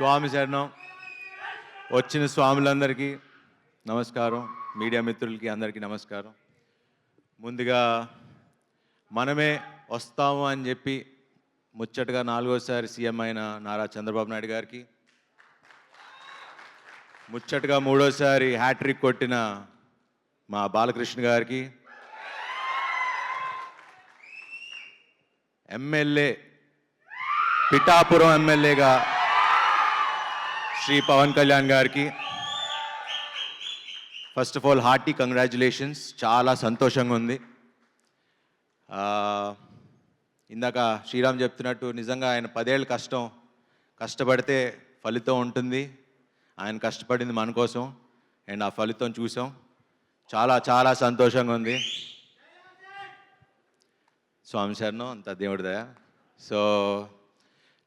స్వామి శరణం. వచ్చిన స్వాములందరికీ నమస్కారం, మీడియా మిత్రులకి అందరికీ నమస్కారం. ముందుగా మనమే వస్తాము అని చెప్పి ముచ్చటగా 4వసారి సీఎం అయిన నారా చంద్రబాబు నాయుడు గారికి, ముచ్చటగా 3వసారి హ్యాట్రిక్ కొట్టిన మా బాలకృష్ణ గారికి, ఎమ్మెల్యే పిఠాపురం ఎమ్మెల్యేగా శ్రీ పవన్ కళ్యాణ్ గారికి first of all hearty congratulations. చాలా సంతోషంగా ఉంది. ఇందాక శ్రీరామ్ చెప్తున్నట్టు నిజంగా ఆయన 10 ఏళ్ళ కష్టపడితే ఫలితం ఉంటుంది. ఆయన కష్టపడింది మన కోసం అండ్ ఆ ఫలితం చూసాం. చాలా చాలా సంతోషంగా ఉంది. స్వామి శరణం, అంత దేవుడి దయ. సో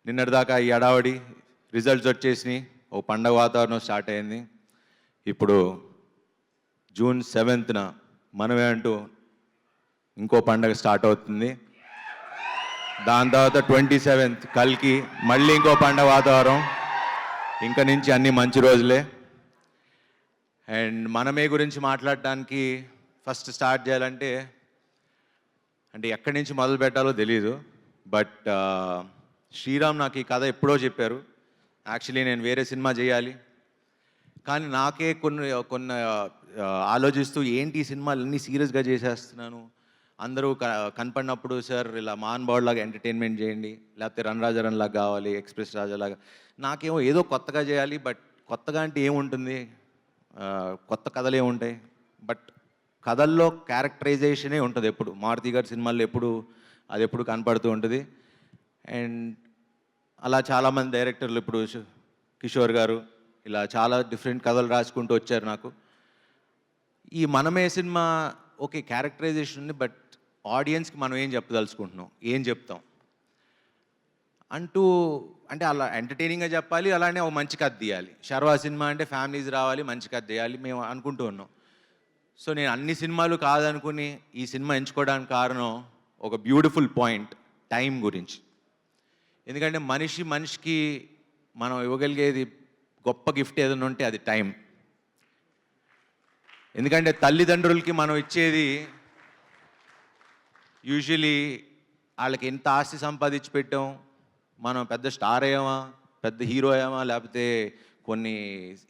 నిన్నటిదాకా ఈ అడావడి రిజల్ట్స్ వచ్చేసినాయి, ఓ పండగ వాతావరణం స్టార్ట్ అయింది. ఇప్పుడు జూన్ 7న మనమే అంటూ ఇంకో పండగ స్టార్ట్ అవుతుంది. దాని తర్వాత 27th కల్కి మళ్ళీ ఇంకో పండగ వాతావరణం. ఇంక నుంచి అన్ని మంచి రోజులే. అండ్ మనమే గురించి మాట్లాడటానికి ఫస్ట్ స్టార్ట్ చేయాలంటే ఎక్కడి నుంచి మొదలు పెట్టాలో తెలీదు. బట్ శ్రీరామ్ నాకు ఈ కథ ఎప్పుడో చెప్పారు. యాక్చువల్లీ నేను వేరే సినిమా చేయాలి, కానీ నాకే కొన్ని ఆలోచిస్తూ ఏంటి ఈ సినిమాలు అన్నీ సీరియస్గా చేసేస్తున్నాను, అందరూ కనపడినప్పుడు సార్ ఇలా మాన్ బాడ్లాగా ఎంటర్టైన్మెంట్ చేయండి, లేకపోతే రన్ రాజా రన్ లాగా కావాలి, ఎక్స్ప్రెస్ రాజాలాగా. నాకేమో ఏదో కొత్తగా చేయాలి. బట్ కొత్తగా అంటే ఏముంటుంది, కొత్త కథలు ఏముంటాయి. బట్ కథల్లో క్యారెక్టరైజేషనే ఉంటుంది ఎప్పుడు. మారుతి గారి సినిమాల్లో అది ఎప్పుడు కనపడుతూ ఉంటుంది. అండ్ అలా చాలామంది డైరెక్టర్లు, ఇప్పుడు కిషోర్ గారు, ఇలా చాలా డిఫరెంట్ కథలు రాసుకుంటూ వచ్చారు. నాకు ఈ మనమే సినిమా ఓకే క్యారెక్టరైజేషన్ ఉంది, బట్ ఆడియన్స్కి మనం ఏం చెప్పదలుచుకుంటున్నాం, ఏం చెప్తాం అంటే అలా ఎంటర్టైనింగ్గా చెప్పాలి, అలానే ఒక మంచి కథ తీయాలి. శర్వా సినిమా అంటే ఫ్యామిలీస్ రావాలి, మంచి కథ తీయాలి మేము అనుకుంటూ ఉన్నాం. సో నేను అన్ని సినిమాలు కాదనుకుని ఈ సినిమా ఎంచుకోవడానికి కారణం ఒక బ్యూటిఫుల్ పాయింట్, టైం గురించి. ఎందుకంటే మనిషికి మనం ఇవ్వగలిగేది గొప్ప గిఫ్ట్ ఏదైనా ఉంటే అది టైం. ఎందుకంటే తల్లిదండ్రులకి మనం ఇచ్చేది యూజువలీ వాళ్ళకి ఎంత ఆస్తి సంపాదించి పెట్టాం, మనం పెద్ద స్టార్ అయ్యామా, పెద్ద హీరో అయ్యామా, లేకపోతే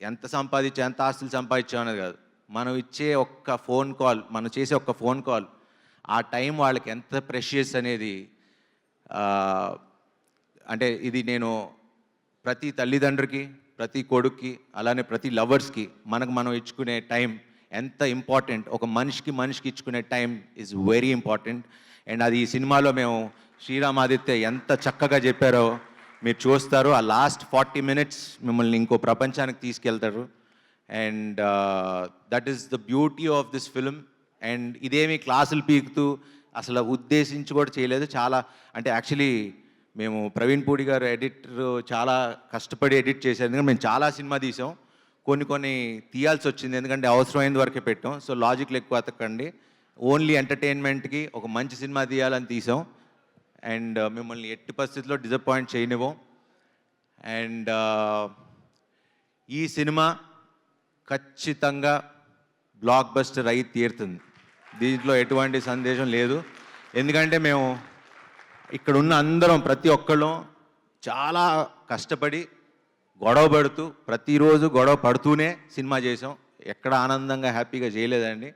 ఎంత ఆస్తులు సంపాదించాం అనేది కాదు. మనం ఇచ్చే ఒక్క ఫోన్ కాల్, మనం చేసే ఒక్క ఫోన్ కాల్, ఆ టైం వాళ్ళకి ఎంత ప్రెషియస్ అనేది. అంటే ఇది నేను ప్రతి తల్లిదండ్రికి, ప్రతి కొడుక్కి, అలానే ప్రతి లవర్స్కి మనం ఇచ్చుకునే టైం ఎంత ఇంపార్టెంట్. ఒక మనిషికి ఇచ్చుకునే time is very important. And అది ఈ సినిమాలో మేము శ్రీరామ్ ఆదిత్య ఎంత చక్కగా చెప్పారో మీరు చూస్తారు. ఆ లాస్ట్ 40 minutes మిమ్మల్ని ఇంకో ప్రపంచానికి తీసుకెళ్తారు. And that is the beauty of this film. And ఇదేమి క్లాసులు పీకుతూ అసలు ఉద్దేశించి కూడా చేయలేదు. చాలా యాక్చువల్లీ మేము ప్రవీణ్ పూడి గారు ఎడిటర్ చాలా కష్టపడి ఎడిట్ చేశారు. ఎందుకంటే మేము చాలా సినిమా తీసాం, కొన్ని తీయాల్సి వచ్చింది, ఎందుకంటే అవసరమైనంత వరకే పెట్టాం. సో లాజిక్లు ఎక్కువ అతకండి, ఓన్లీ ఎంటర్టైన్మెంట్కి ఒక మంచి సినిమా తీయాలని తీసాం. అండ్ మిమ్మల్ని ఎట్టి పరిస్థితుల్లో డిసప్పాయింట్ చేయనివ్వం. అండ్ ఈ సినిమా ఖచ్చితంగా బ్లాక్ బస్టర్ అయి తీరుతుంది, దీంట్లో ఎటువంటి సందేశం లేదు. ఎందుకంటే మేము ఇక్కడ ఉన్న అందరం, ప్రతి ఒక్కళ్ళం చాలా కష్టపడి గొడవ పడుతూ, ప్రతిరోజు గొడవ పడుతూనే సినిమా చేసాం. ఎక్కడ ఆనందంగా హ్యాపీగా చేయలేదండి.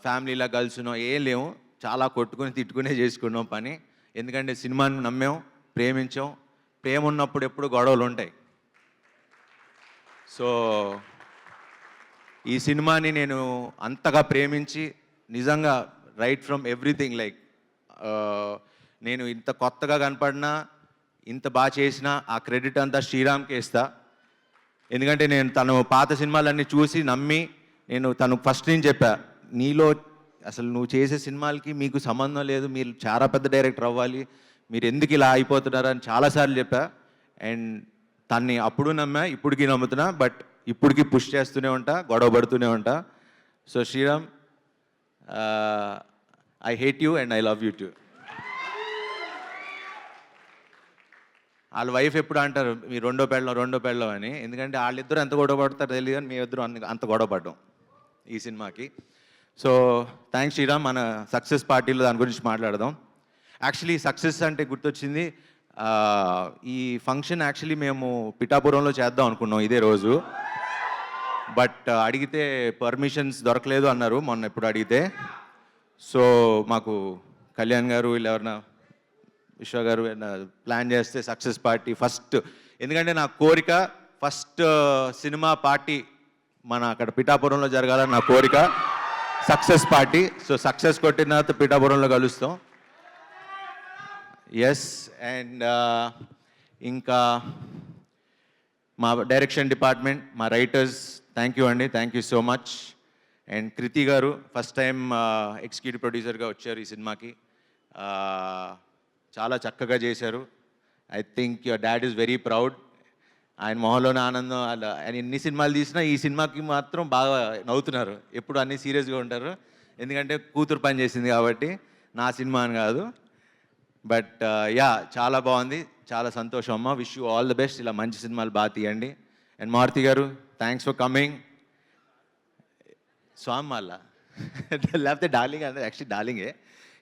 ఫ్యామిలీలా కలుసున్నాం ఏం లేవు, చాలా కొట్టుకుని తిట్టుకునే చేసుకున్నాం పని. ఎందుకంటే సినిమాని నమ్మాం, ప్రేమించాం. ప్రేమ ఉన్నప్పుడు ఎప్పుడు గొడవలు ఉంటాయి. సో ఈ సినిమాని నేను అంతగా ప్రేమించి, నిజంగా రైట్ ఫ్రమ్ ఎవ్రీథింగ్, నేను ఇంత కొత్తగా కనపడినా, ఇంత బాగా చేసినా ఆ క్రెడిట్ అంతా శ్రీరామ్కే ఇస్తా. ఎందుకంటే నేను తను పాత సినిమాలన్నీ చూసి నమ్మి, తను ఫస్ట్ నుంచి చెప్పా, నీలో అసలు నువ్వు చేసే సినిమాలకి మీకు సంబంధం లేదు, మీరు చాలా పెద్ద డైరెక్టర్ అవ్వాలి, మీరు ఎందుకు ఇలా అయిపోతున్నారు అని చాలాసార్లు చెప్పా. అండ్ తన్ని అప్పుడు నమ్మా, ఇప్పటికీ నమ్ముతున్నా. బట్ ఇప్పటికీ పుష్ చేస్తూనే ఉంటా, గొడవ పడుతూనే ఉంటా. So Sriram, I hate you and I love you too. వాళ్ళ వైఫ్ ఎప్పుడు అంటారు మీ రెండో పెళ్ళం అని, ఎందుకంటే వాళ్ళిద్దరూ ఎంత గొడవ పడతారో తెలియదు కానీ మీ ఇద్దరు అంత గొడవ పడ్డాం ఈ సినిమాకి. So thanks Sriram. మన సక్సెస్ పార్టీలో దాని గురించి మాట్లాడదాం. యాక్చువల్లీ సక్సెస్ అంటే గుర్తొచ్చింది, ఈ ఫంక్షన్ యాక్చువల్లీ మేము పిఠాపురంలో చేద్దాం అనుకున్నాం ఇదే రోజు. బట్ అడిగితే పర్మిషన్స్ దొరకలేదు అన్నారు మొన్న ఎప్పుడు అడిగితే. సో మాకు కళ్యాణ్ గారు వీళ్ళు ఎవరన్నా విశ్వ గారు ప్లాన్ చేస్తే సక్సెస్ పార్టీ ఫస్ట్, ఎందుకంటే నా కోరిక ఫస్ట్ సినిమా పార్టీ మన అక్కడ పిఠాపురంలో జరగాలని నా కోరిక, సక్సెస్ పార్టీ. సో సక్సెస్ కొట్టిన తర్వాత పిఠాపురంలో కలుస్తాం. ఎస్. అండ్ ఇంకా మా డైరెక్షన్ డిపార్ట్మెంట్, మా రైటర్స్, థ్యాంక్ యూ అండి, thank you so much. And Kriti గారు ఫస్ట్ టైం ఎగ్జిక్యూటివ్ ప్రొడ్యూసర్గా వచ్చారు ఈ సినిమాకి. చాలా చక్కగా చేశారు. I think your dad is very proud. ఆయన మొహంలోనే ఆనందం. ఆయన ఎన్ని సినిమాలు తీసినా ఈ సినిమాకి మాత్రం బాగా నవ్వుతున్నారు. ఎప్పుడు అన్నీ సీరియస్గా ఉంటారు, ఎందుకంటే కూతురు పని చేసింది కాబట్టి, నా సినిమా అని కాదు. బట్ యా, చాలా బాగుంది, చాలా సంతోషం అమ్మ. Wish you all the best. ఇలా మంచి సినిమాలు బాగా తీయండి. అండ్ మారుతి గారు, థ్యాంక్స్ ఫర్ కమింగ్. స్వామి మళ్ళ లేకపోతే డార్లింగ్ అంటే యాక్చువల్లీ డార్లింగే,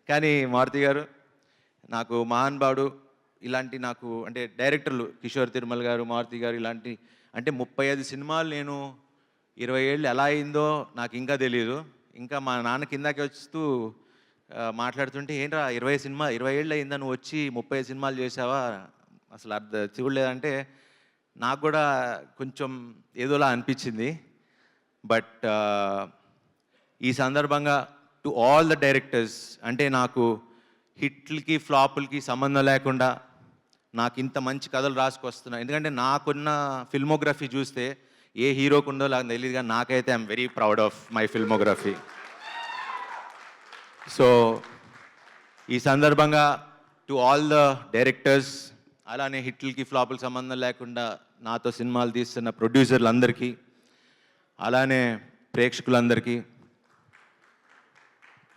కానీ మారుతి గారు నాకు మహానుభావుడు. ఇలాంటి నాకు అంటే డైరెక్టర్లు కిషోర్ తిరుమల గారు, మారుతి గారు, ఇలాంటి అంటే 35 సినిమాలు నేను 20 ఏళ్ళు ఎలా అయిందో నాకు ఇంకా తెలియదు. ఇంకా మా నాన్న కిందకి వస్తూ మాట్లాడుతుంటే, ఏంట్రా 20 ఏళ్ళు అయిందా నువ్వు వచ్చి 30 సినిమాలు చేసావా, అసలు చూడలేదంటే నాకు కూడా కొంచెం ఏదోలా అనిపించింది. బట్ ఈ సందర్భంగా టు ఆల్ ద డైరెక్టర్స్, అంటే నాకు హిట్లకి ఫ్లాపులకి సంబంధం లేకుండా నాకు ఇంత మంచి కథలు రాసుకొస్తున్నా. ఎందుకంటే నాకున్న ఫిల్మోగ్రఫీ చూస్తే ఏ హీరోకు ఉందో నాకు తెలియదు, కానీ నాకైతే I'm very proud of my filmography. So ఈ సందర్భంగా టు ఆల్ ద డైరెక్టర్స్, అలానే హిట్లకి ఫ్లాపులకి సంబంధం లేకుండా నాతో సినిమాలు తీస్తున్న ప్రొడ్యూసర్లందరికీ, అలానే ప్రేక్షకులందరికీ,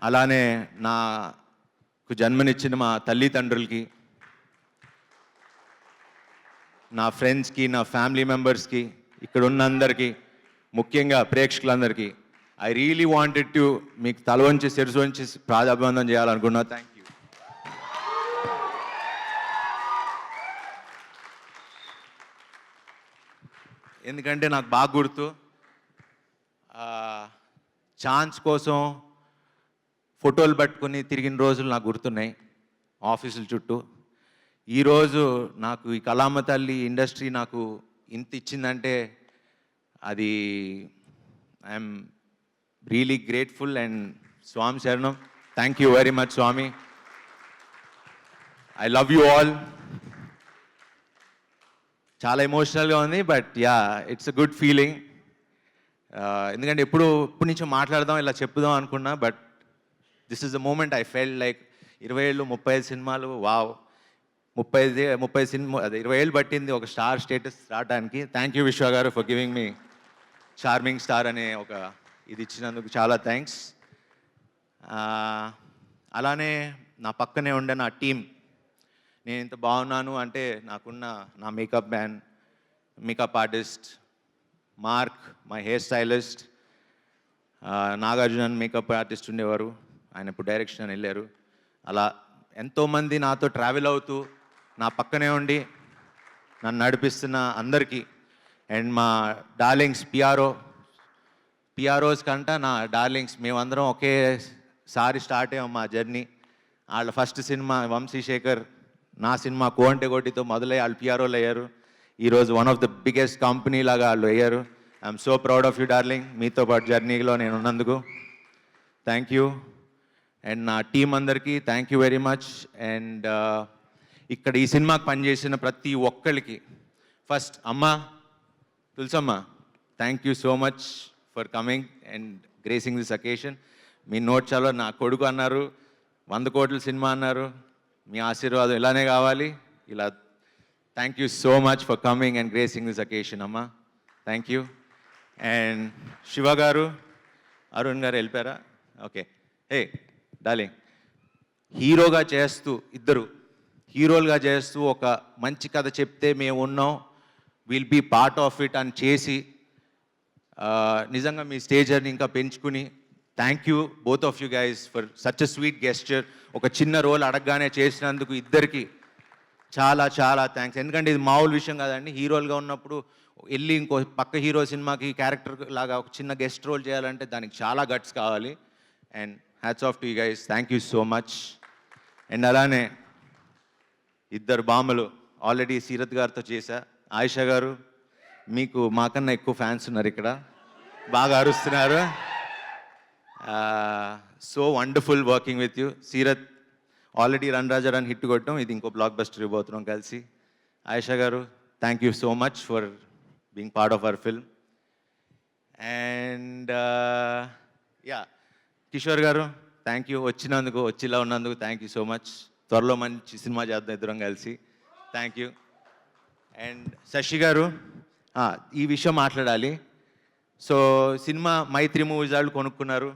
అలానే నాకు జన్మనిచ్చిన మా తల్లిదండ్రులకి, నా ఫ్రెండ్స్కి, నా ఫ్యామిలీ మెంబర్స్కి, ఇక్కడ ఉన్న అందరికీ, ముఖ్యంగా ప్రేక్షకులందరికీ ఐ రియలీ వాంటెడ్ టు మీకు తల వంచి శిరసు వంచి ప్రాధాభివందనం చేయాలనుకున్నా. Thank you. ఎందుకంటే నాకు బాగా గుర్తు, ఛాన్స్ కోసం ఫోటోలు పట్టుకుని తిరిగిన రోజులు నాకు గుర్తున్నాయి ఆఫీసుల చుట్టూ. ఈరోజు నాకు ఈ కళామ తల్లి ఇండస్ట్రీ నాకు ఇంత ఇచ్చిందంటే అది I'm really grateful. And Swami శరణం, thank you very much Swami. I love you all. చాలా ఎమోషనల్గా ఉంది, but yeah, it's a good feeling. ఎందుకంటే ఎప్పటి నుంచో మాట్లాడదాం, ఇలా చెప్పుదాం అనుకున్నా, but this is the moment I felt like 20 ఏళ్ళు 35 సినిమాలు, వావ్. 30 సినిమా, అదే 20 ఏళ్ళు పట్టింది ఒక స్టార్ స్టేటస్ రావడానికి. థ్యాంక్ యూ విశ్వ గారు for giving me charming star అనే ఒక ఇది ఇచ్చినందుకు చాలా థ్యాంక్స్. అలానే నా పక్కనే ఉండే నా టీం, నేను ఇంత బాగున్నాను అంటే నాకున్న నా makeup man, makeup artist mark, my hair stylist Nagarjuna makeup artist ఉండేవారు, ఆయన ఇప్పుడు డైరెక్షన్ అని వెళ్ళారు. అలా ఎంతోమంది నాతో ట్రావెల్ అవుతూ నా పక్కనే ఉండి నన్ను నడిపిస్తున్న అందరికీ. అండ్ మా డార్లింగ్స్ పిఆర్ఓస్ కంట నా డార్లింగ్స్, మేమందరం ఒకేసారి స్టార్ట్ అయ్యాం మా జర్నీ. వాళ్ళ ఫస్ట్ సినిమా వంశీశేఖర్, నా సినిమా కోంటే కోటితో మొదలై వాళ్ళు పిఆర్ఓలు అయ్యారు. ఈరోజు one of the biggest company లాగా వాళ్ళు అయ్యారు. I'm so proud of you darling, మీతో పాటు జర్నీలో నేను ఉన్నందుకు థ్యాంక్ యూ. అండ్ నా టీం అందరికీ thank you very much. And ఇక్కడ ఈ సినిమాకి పనిచేసిన ప్రతి ఒక్కరికి, ఫస్ట్ అమ్మ Tulasamma, thank you so much for coming and gracing this occasion. Me note చాలా, నా కొడుకు అన్నారు 100 కోట్ల సినిమా అన్నారు, మీ ఆశీర్వాదం ఇలానే కావాలి. ఇలా thank you so much for coming and gracing this occasion అమ్మ, థ్యాంక్ యూ. అండ్ శివ గారు, అరుణ్ గారు వెళ్ళిపోయారా? ఓకే. హే డార్లింగ్, హీరోగా చేస్తూ ఇద్దరు హీరోలుగా చేస్తూ ఒక మంచి కథ చెప్తే మేము ఉన్నాం, will be part of it అని చేసి నిజంగా మీ స్టేజర్ని ఇంకా పెంచుకుని thank you both of you guys for such a sweet gesture. ఒక చిన్న రోల్ అడగగానే చేసినందుకు ఇద్దరికి చాలా చాలా థ్యాంక్స్. ఎందుకంటే ఇది మామూలు విషయం కాదండి. హీరోలుగా ఉన్నప్పుడు వెళ్ళి ఇంకో పక్క హీరో సినిమాకి క్యారెక్టర్ లాగా ఒక చిన్న గెస్ట్ రోల్ చేయాలంటే దానికి చాలా గట్స్ కావాలి. And hats off to you guys, thank you so much. And అలానే ఇద్దరు బామ్మలు ఆల్రెడీ సీరత్ గారితో చేశా. ఆయిషా గారు, మీకు మాకన్నా ఎక్కువ ఫ్యాన్స్ ఉన్నారు ఇక్కడ, బాగా అరుస్తున్నారు. So wonderful working with you. Seerat already run Raja run hit కొట్టడం, ఇది ఇంకో బ్లాక్ బస్టర్ ఇవ్వబోతున్నాం కలిసి. ఆయిషా గారు, thank you so much for being part of our film. And yeah, Kishore గారు, థ్యాంక్ యూ వచ్చినందుకు, వచ్చిలా ఉన్నందుకు థ్యాంక్ యూ సో మచ్. త్వరలో మంచి సినిమా చేద్దాం ఇద్దరం కలిసి. Thank you. అండ్ శశి గారు, ఈ విషయం మాట్లాడాలి. సో సినిమా మైత్రి మూవీస్ వాళ్ళు కొనుక్కున్నారు.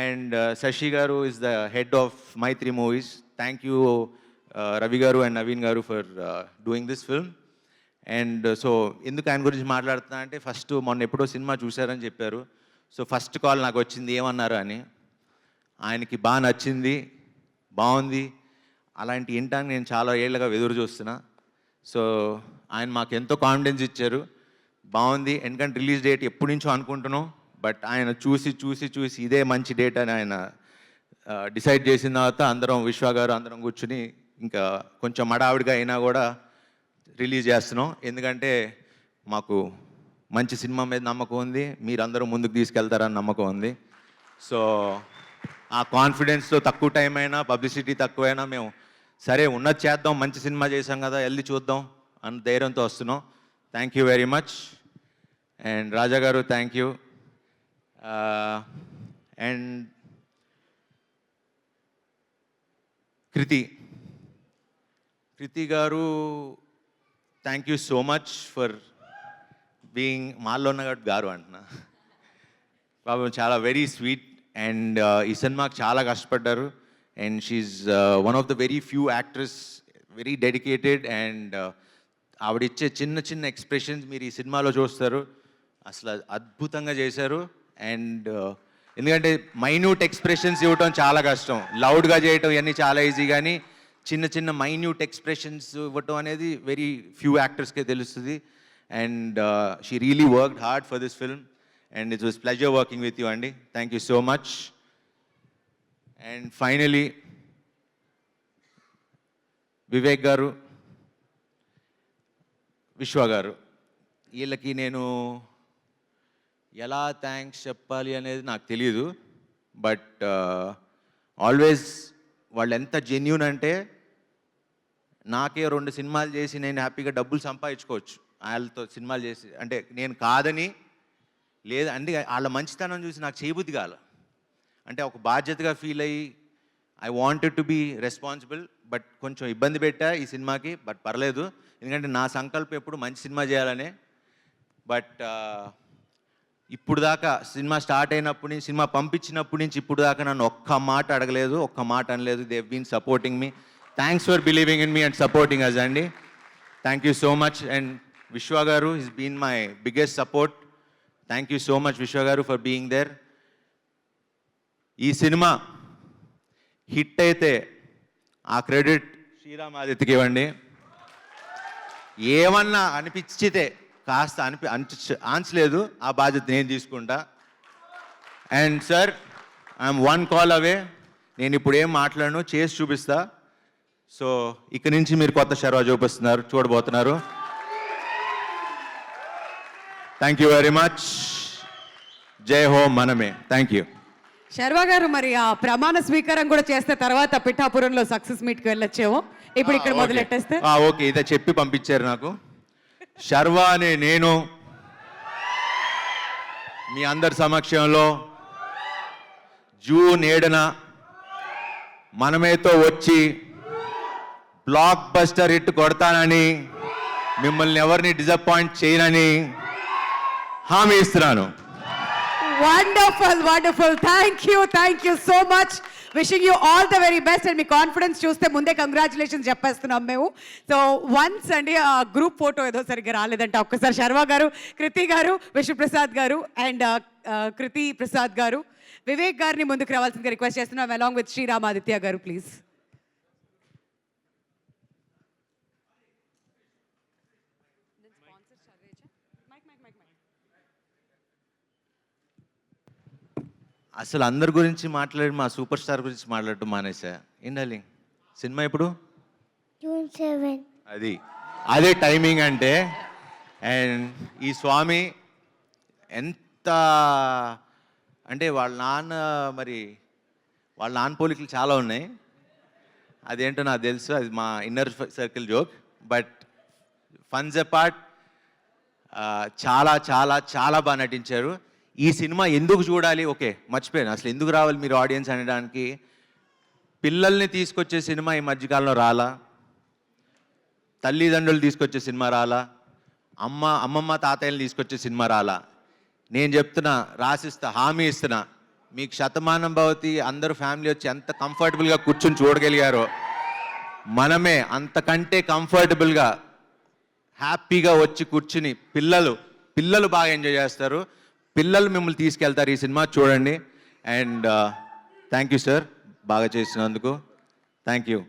And Shashi garu is the head of Mythri Movies. Thank you Ravi garu and Naveen garu for doing this film. And so ఎందుకు ఆయన గురించి మాట్లాడుతున్నా అంటే, ఫస్ట్ మొన్న ఎప్పుడో సినిమా చూశారని చెప్పారు. సో ఫస్ట్ కాల్ నాకు వచ్చింది ఏమన్నారు అని. ఆయనకి బాగా నచ్చింది, బాగుంది, అలాంటి వినటానికి నేను చాలా ఏళ్ళగా ఎదురు చూస్తున్నా. సో ఆయన మాకు ఎంతో కాన్ఫిడెన్స్ ఇచ్చారు, బాగుంది. ఎందుకంటే రిలీజ్ డేట్ ఎప్పటి నుంచో అనుకుంటున్నాం, బట్ ఆయన చూసి ఇదే మంచి డేట్ అని ఆయన డిసైడ్ చేసిన తర్వాత అందరం, విశ్వ గారు అందరం కూర్చుని ఇంకా కొంచెం మడావిడిగా అయినా కూడా రిలీజ్ చేస్తున్నాం. ఎందుకంటే మాకు మంచి సినిమా మీద నమ్మకం ఉంది, మీరందరూ ముందుకు తీసుకెళ్తారని నమ్మకం ఉంది. సో ఆ కాన్ఫిడెన్స్తో తక్కువ టైం అయినా, పబ్లిసిటీ తక్కువైనా మేము సరే ఉన్నది చేద్దాం, మంచి సినిమా చేసాం కదా వెళ్ళి చూద్దాం అన్న ధైర్యంతో వస్తున్నాం. Thank you very much. And Raja గారు, థ్యాంక్ యూ. అండ్ కృతి గారు, thank you so much for being, మాల్లో ఉన్న గారు అంటున్నా, పాపం చాలా వెరీ స్వీట్. అండ్ ఈ సినిమాకి చాలా కష్టపడ్డారు. And she's one of the very few actress, very dedicated. And ఆవిడిచ్చే చిన్న ఎక్స్ప్రెషన్స్ మీరు ఈ సినిమాలో చూస్తారు, అసలు అద్భుతంగా చేశారు. అండ్ ఎందుకంటే మైన్యూట్ ఎక్స్ప్రెషన్స్ ఇవ్వటం చాలా కష్టం, లౌడ్గా చేయటం ఇవన్నీ చాలా ఈజీ, కానీ చిన్న మైన్యూట్ ఎక్స్ప్రెషన్స్ ఇవ్వటం అనేది వెరీ ఫ్యూ యాక్టర్స్కే తెలుస్తుంది. And she really worked hard for this film. And it was pleasure working with you అండి. Thank you so much. And finally Vivek గారు, విశ్వ గారు, వీళ్ళకి నేను ఎలా థ్యాంక్స్ చెప్పాలి అనేది నాకు తెలియదు. బట్ ఆల్వేస్ వాళ్ళు ఎంత జెన్యూన్ అంటే, నాకే 2 సినిమాలు చేసి నేను హ్యాపీగా డబ్బులు సంపాదించుకోవచ్చు వాళ్ళతో సినిమాలు చేసి, అంటే నేను కాదని లేదు అంటే వాళ్ళ మంచితనం చూసి నాకు చేయబుద్ధి కాల. అంటే ఒక బాధ్యతగా ఫీల్ అయ్యి I wanted to be responsible, but కొంచెం ఇబ్బంది పెట్టా ఈ సినిమాకి. బట్ పర్లేదు, ఎందుకంటే నా సంకల్పం ఎప్పుడు మంచి సినిమా చేయాలని. బట్ ఇప్పుడు దాకా సినిమా స్టార్ట్ అయినప్పటి నుంచి, సినిమా పంపించినప్పటి నుంచి ఇప్పుడు దాకా నన్ను ఒక్క మాట అడగలేదు, ఒక్క మాట అనలేదు. They have been supporting me. Thanks for believing in me and supporting us అండి. Thank you so much. And Vishwa గారు is been my biggest support. Thank you so much Vishwa గారు ఫర్ బీయింగ్ దేర్. ఈ సినిమా హిట్ అయితే ఆ credit Sriram ఆదిత్యకి ఇవ్వండి. ఏమన్నా అనిపించితే కాస్త ఆన్సలేదు, ఆ బాధ్యత నేను తీసుకుంటా. అండ్ సార్, ఐఎమ్ 1 కాల్ అవే. నేను ఇప్పుడు ఏం మాట్లాడను, చేసి చూపిస్తా. సో ఇక నుంచి మీరు కొత్త శర్వా చూడబోతున్నారు. Thank you very much. జై హో మనమే. Thank you. శర్వా గారు, మరి ఆ ప్రమాణ స్వీకారం కూడా చేస్తే తర్వాత పిఠాపురంలో సక్సెస్ మీట్కి వెళ్ళొచ్చేమో. ఇప్పుడు ఇక్కడ మొదలెట్టేస్తే ఓకే, ఇదే చెప్పి పంపించారు నాకు. శర్వా అనే నేను మీ అందరి సమక్షంలో జూన్ 7న మనమేతో వచ్చి బ్లాక్ బస్టర్ హిట్ కొడతానని, మిమ్మల్ని ఎవరిని డిసప్పాయింట్ చేయనని హామీ ఇస్తున్నాను. Wonderful, wonderful. Thank you so much. Wishing you all the very best and me confidence చూస్తే ముందే కంగ్రాచులేషన్స్ చెప్పేస్తున్నాం మేము. సో వన్స్ అండి ఆ గ్రూప్ ఫోటో ఏదో సరిగ్గా రాలేదంటే ఒక్కసారి శర్వా గారు, కృతి గారు, విష్ణుప్రసాద్ గారు అండ్ కృతి ప్రసాద్ గారు, వివేక్ గారిని ముందుకు రావాల్సిందిగా రిక్వెస్ట్ చేస్తున్నాం అలాంగ్ విత్ శ్రీరామాదిత్య గారు ప్లీజ్. అసలు అందరి గురించి మాట్లాడి మా సూపర్ స్టార్ గురించి మాట్లాడటం మానేసా. ఏం డార్లింగ్ సినిమా ఎప్పుడు? June 7. అదే టైమింగ్ అంటే. అండ్ ఈ స్వామి ఎంత అంటే వాళ్ళ నాన్న పోలికలు చాలా ఉన్నాయి. అదేంటో నాకు తెలుసు, అది మా inner circle joke. But funs apart చాలా చాలా చాలా బాగా నటించారు. ఈ సినిమా ఎందుకు చూడాలి, ఓకే మర్చిపోయాను అసలు ఎందుకు రావాలి మీరు ఆడియన్స్ అనడానికి. పిల్లల్ని తీసుకొచ్చే సినిమా ఈ మధ్యకాలంలో రాలా, తల్లిదండ్రులు తీసుకొచ్చే సినిమా రాలా, అమ్మమ్మ తాతయ్యలు తీసుకొచ్చే సినిమా రాలా. నేను చెప్తున్నా, రాసిస్తా, హామీ ఇస్తున్నా, మీకు శతమానం భవతి అందరూ ఫ్యామిలీ వచ్చి ఎంత కంఫర్టబుల్గా కూర్చొని చూడగలిగారో మనమే అంతకంటే కంఫర్టబుల్గా హ్యాపీగా వచ్చి కూర్చుని పిల్లలు బాగా ఎంజాయ్ చేస్తారు. పిల్లలు మిమ్మల్ని తీసుకెళ్తారు. ఈ సినిమా చూడండి. అండ్ థ్యాంక్ యూ సార్, బాగా చేసినందుకు. Thank you.